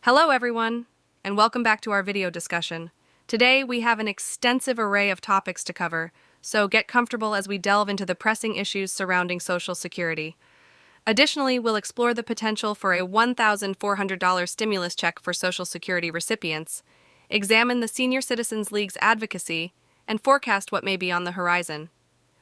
Hello everyone, and welcome back to our video discussion. Today we have an extensive array of topics to cover, so get comfortable as we delve into the pressing issues surrounding Social Security. Additionally, we'll explore the potential for a $1,400 stimulus check for Social Security recipients, examine the Senior Citizens League's advocacy, and forecast what may be on the horizon.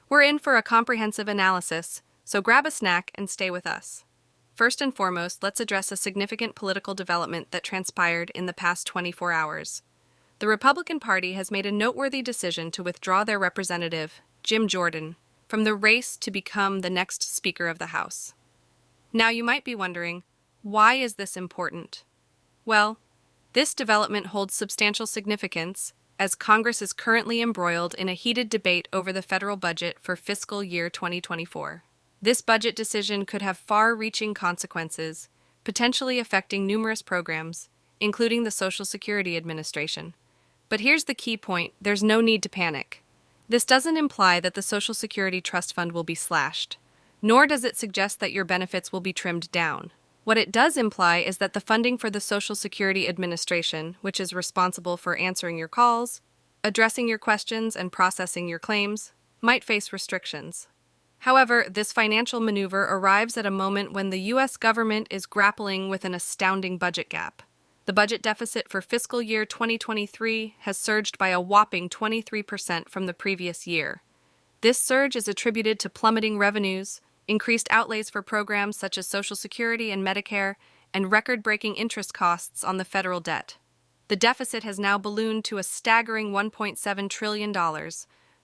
We're in for a comprehensive analysis, so grab a snack and stay with us. First and foremost, let's address a significant political development that transpired in the past 24 hours. The Republican Party has made a noteworthy decision to withdraw their representative, Jim Jordan, from the race to become the next Speaker of the House. Now you might be wondering, why is this important? Well, this development holds substantial significance as Congress is currently embroiled in a heated debate over the federal budget for fiscal year 2024. This budget decision could have far-reaching consequences, potentially affecting numerous programs, including the Social Security Administration. But here's the key point: there's no need to panic. This doesn't imply that the Social Security Trust Fund will be slashed, nor does it suggest that your benefits will be trimmed down. What it does imply is that the funding for the Social Security Administration, which is responsible for answering your calls, addressing your questions, and processing your claims, might face restrictions. However, this financial maneuver arrives at a moment when the U.S. government is grappling with an astounding budget gap. The budget deficit for fiscal year 2023 has surged by a whopping 23% from the previous year. This surge is attributed to plummeting revenues, increased outlays for programs such as Social Security and Medicare, and record-breaking interest costs on the federal debt. The deficit has now ballooned to a staggering $1.7 trillion,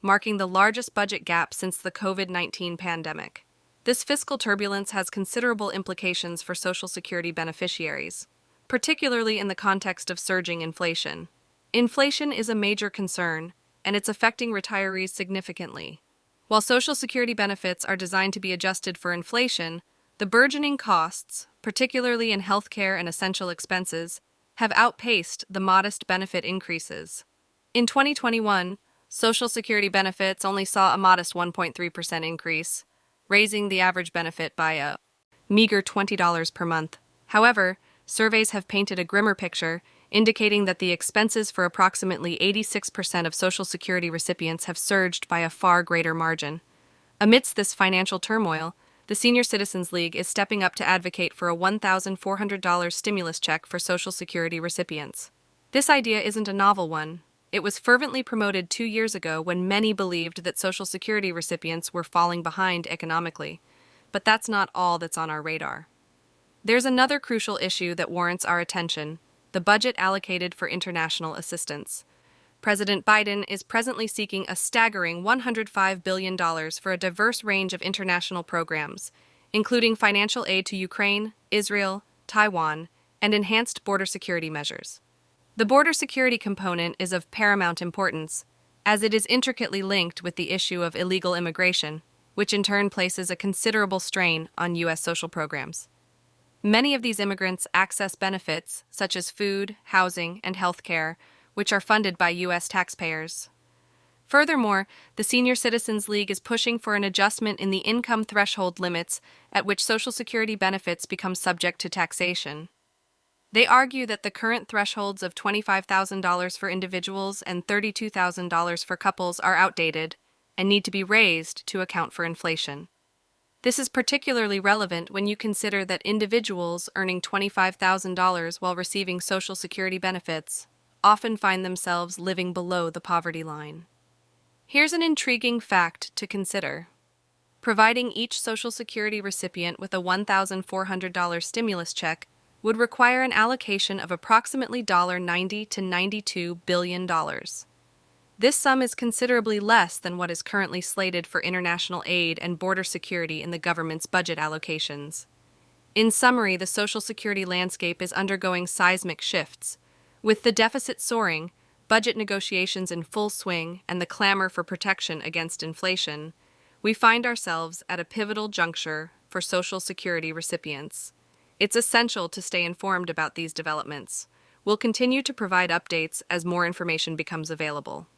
marking the largest budget gap since the COVID-19 pandemic. This fiscal turbulence has considerable implications for Social Security beneficiaries, particularly in the context of surging inflation. Inflation is a major concern, and it's affecting retirees significantly. While Social Security benefits are designed to be adjusted for inflation, the burgeoning costs, particularly in healthcare and essential expenses, have outpaced the modest benefit increases. In 2021, Social Security benefits only saw a modest 1.3% increase, raising the average benefit by a meager $20 per month. However, surveys have painted a grimmer picture, indicating that the expenses for approximately 86% of Social Security recipients have surged by a far greater margin. Amidst this financial turmoil, the Senior Citizens League is stepping up to advocate for a $1,400 stimulus check for Social Security recipients. This idea isn't a novel one. It was fervently promoted 2 years ago when many believed that Social Security recipients were falling behind economically. But that's not all that's on our radar. There's another crucial issue that warrants our attention: the budget allocated for international assistance. President Biden is presently seeking a staggering $105 billion for a diverse range of international programs, including financial aid to Ukraine, Israel, Taiwan, and enhanced border security measures. The border security component is of paramount importance, as it is intricately linked with the issue of illegal immigration, which in turn places a considerable strain on U.S. social programs. Many of these immigrants access benefits such as food, housing, and health care, which are funded by U.S. taxpayers. Furthermore, the Senior Citizens League is pushing for an adjustment in the income threshold limits at which Social Security benefits become subject to taxation. They argue that the current thresholds of $25,000 for individuals and $32,000 for couples are outdated and need to be raised to account for inflation. This is particularly relevant when you consider that individuals earning $25,000 while receiving Social Security benefits often find themselves living below the poverty line. Here's an intriguing fact to consider. Providing each Social Security recipient with a $1,400 stimulus check would require an allocation of approximately $90 to $92 billion. This sum is considerably less than what is currently slated for international aid and border security in the government's budget allocations. In summary, the Social Security landscape is undergoing seismic shifts. With the deficit soaring, budget negotiations in full swing, and the clamor for protection against inflation, we find ourselves at a pivotal juncture for Social Security recipients. It's essential to stay informed about these developments. We'll continue to provide updates as more information becomes available.